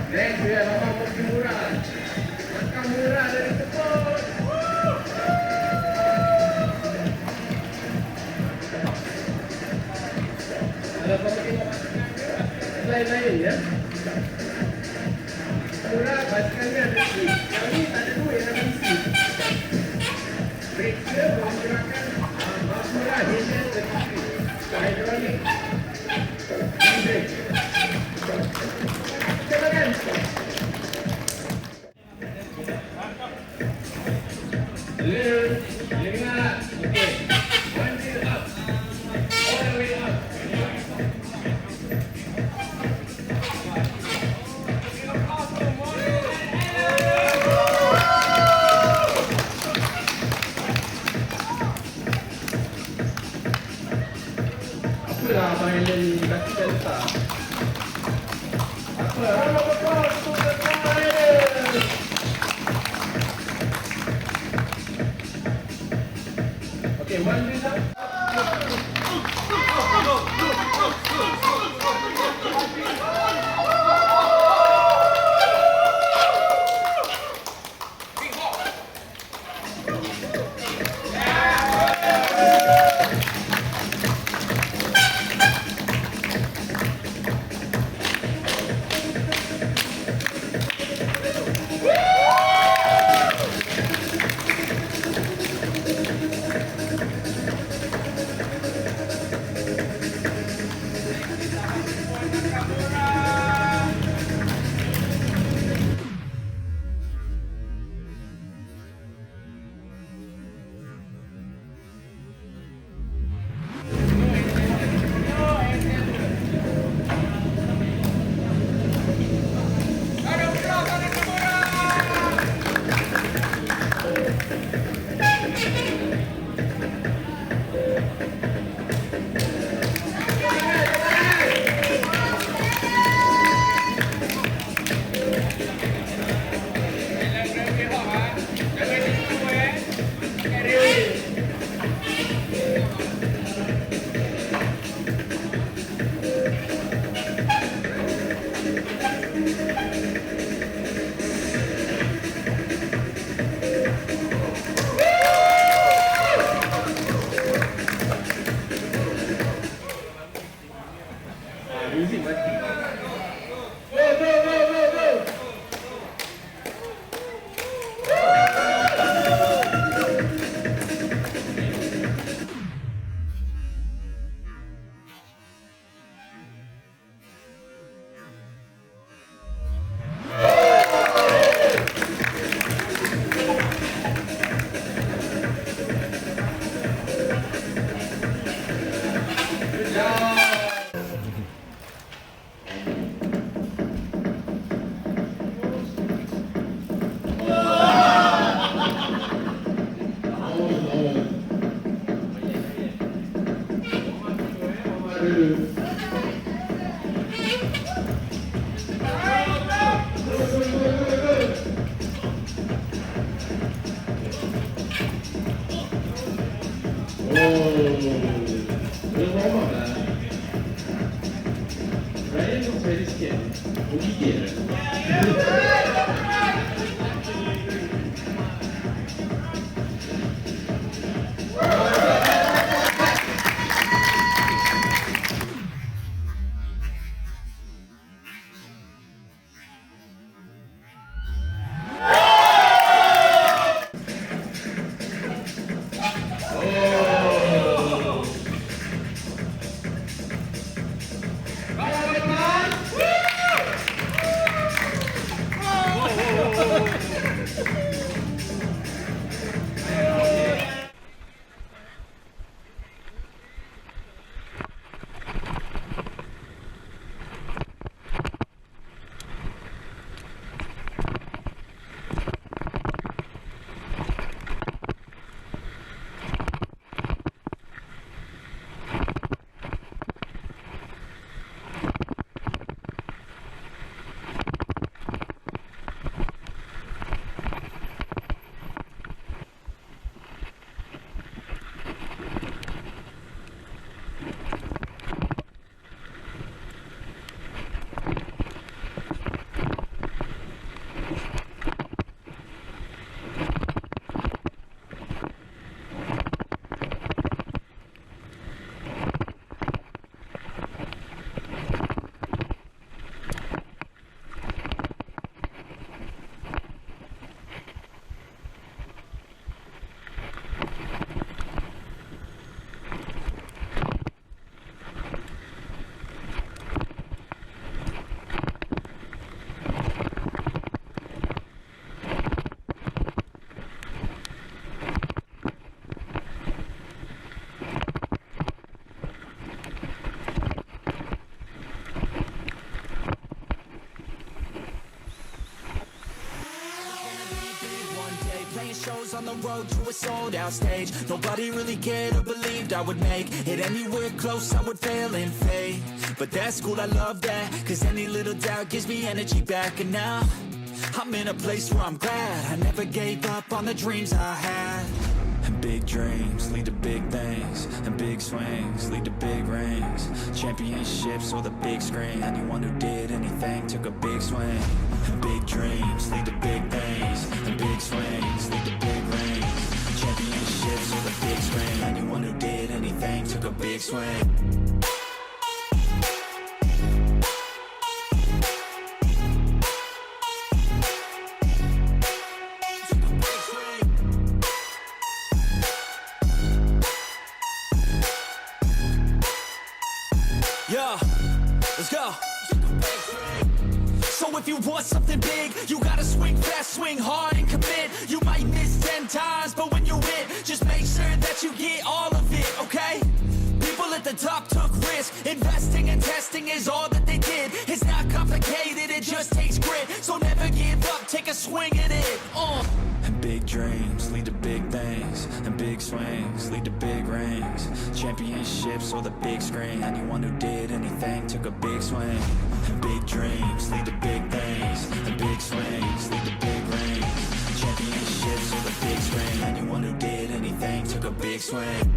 Next, we have Abang Kopi Murah. Makan murah dari kebun. Kalau kau tengok lain-lain ya. Murah, basikalnya ada seat. Yang ni tak ada duit, ada isi. Brake dia menggerakkan maaf murah, dia terkiri. Hidrolik. Brake. Silakan. Dengar. Okey. One wheel up. All the way up. Apalah abang Helen ni kaki dah letak. Apa? Okay, one wheel up. Music mati. Go, go, go, go, go. Good job. Belum ngomong lah. Ryan looks very scared. Gigil lah. shows on the road to a sold out stage. Nobody really cared or believed I would make it anywhere close. I would fail and fade, but that's cool, I love that, cause any little doubt gives me energy back. And now I'm in a place where I'm glad I never gave up on the dreams I had. And big dreams lead to big things, and big swings lead to big rings. Championships or the big screen, anyone who did anything took a big swing. And big dreams lead to big things, and big swings lead to big rings. Championships or the big screen, anyone who did anything took a big swing. Yeah, let's go. So if you want something big, you gotta swing fast, swing hard and commit. You might miss 10 times, but when you hit, just make sure that you get all of it, okay? People at the top took risks. Investing and testing is all that they did. It's not complicated, it just takes grit. So never give up, take a swing at it. And big dreams lead to big things, and big swings lead to big rings. Championships or the big screen, anyone who did anything took a big swing. And big dreams lead to big things, and big swings lead to big rings. Championships or the big screen, anyone who did anything took a big swing.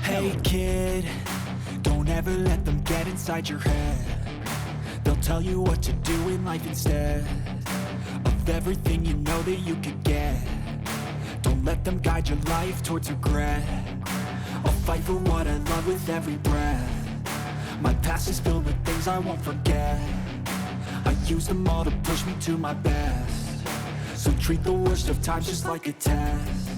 Hey kid, don't ever let them get inside your head. They'll tell you what to do in life instead of everything you know that you could get. Don't let them guide your life towards regret. I'll fight for what I love with every breath. My past is filled with things I won't forget. I use them all to push me to my best. So treat the worst of times just like a test.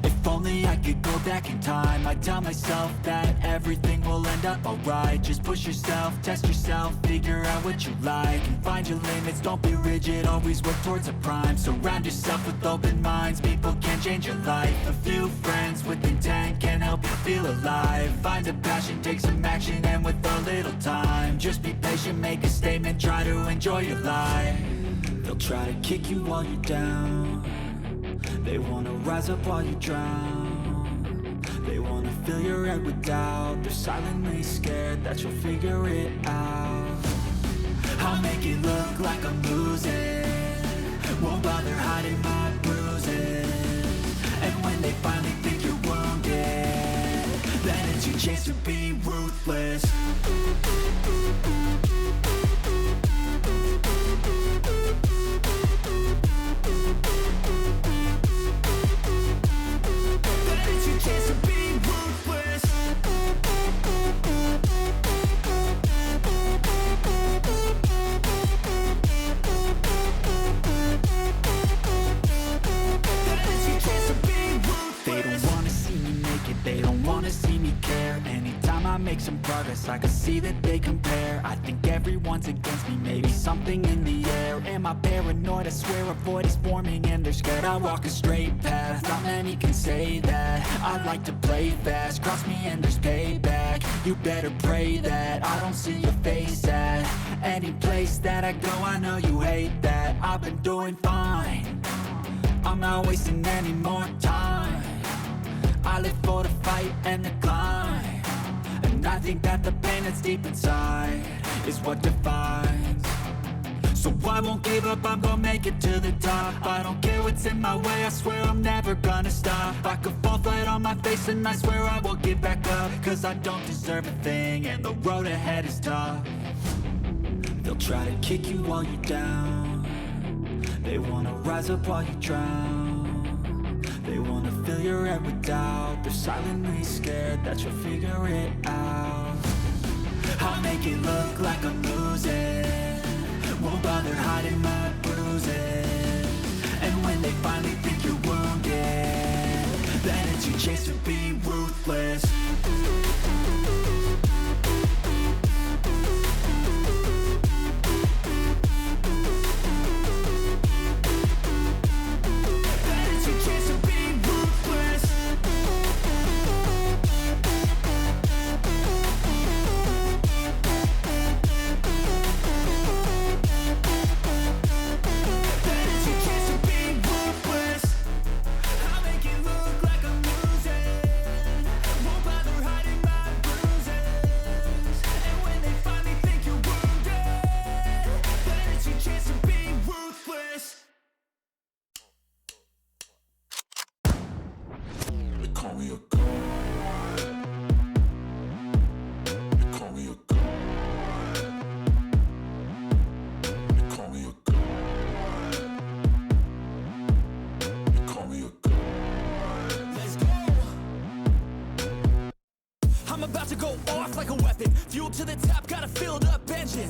If only I could go back in time, I'd tell myself that everything will end up alright. Just push yourself, test yourself, figure out what you like, and find your limits, don't be rigid, always work towards a prime. Surround yourself with open minds, people can change your life. A few friends with intent can help you feel alive. Find a passion, take some action, and with a little time, just be patient, make a statement, try to enjoy your life. They'll try to kick you while you're down. They wanna rise up while you drown. They wanna fill your head with doubt. They're silently scared that you'll figure it out. I'll make it look like I'm losing, won't bother hiding my bruises. And when they finally think you're wounded, then it's your chance to be ruthless. They don't wanna see me care. care. Anytime I make some progress, I can see that they compare. I think everyone's against me, maybe something in the air. Am I paranoid? I swear a void is forming and they're scared. I walk a straight path, not many can say that. I like to play fast, cross me and there's payback. You better pray that I don't see your face at any place that I go. I know you hate that. I've been doing fine, I'm not wasting any more time. I live for the fight and the climb, and I think that the pain that's deep inside is what defines. So I won't give up, I'm gonna make it to the top. I don't care what's in my way, I swear I'm never gonna stop. I could fall flat on my face and I swear I will get back up, cause I don't deserve a thing and the road ahead is tough. They'll try to kick you while you're down, they wanna rise up while you drown. They wanna fill your head with doubt, they're silently scared that you'll figure it out. I'll make it look like I'm losing, won't bother hiding my bruises. And when they finally think you're wounded, then it's your chance to be ruthless. I'm about to go off like a weapon, fuel to the top, got a filled up engine.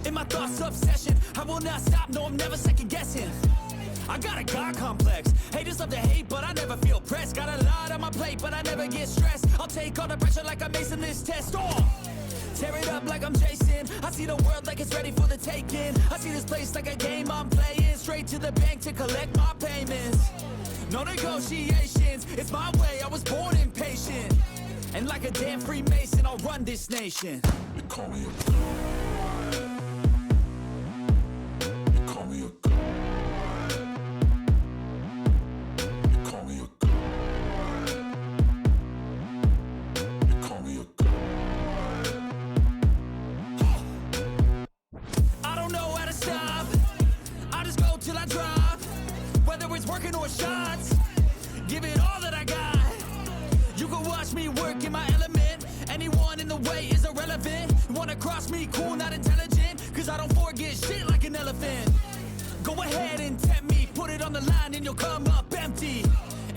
In my thoughts, obsession, I will not stop, no I'm never second guessing. I got a God complex, haters love to hate but I never feel pressed. Got a lot on my plate but I never get stressed. I'll take all the pressure like I'm acing this test. Tear it up like I'm Jason, I see the world like it's ready for the taking. I see this place like a game I'm playing, straight to the bank to collect my payments. No negotiations, it's my way, I was born impatient. And like a damn Freemason, I'll run this nation. They call me a god. They call me a god. They call me a god. They call me a god. I don't know how to stop, I just go till I drop. Whether it's working or shots, give it all that I got. You can watch me work in my element, anyone in the way is irrelevant. You wanna cross me, cool, not intelligent, cause I don't forget shit like an elephant. Go ahead and tempt me, put it on the line and you'll come up empty.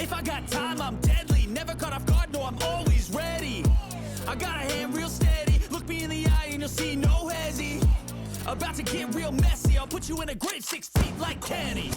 If I got time, I'm deadly, never caught off guard, no I'm always ready. I got a hand real steady, look me in the eye and you'll see no hezzy. About to get real messy, I'll put you in a grave 6 feet like Kenny.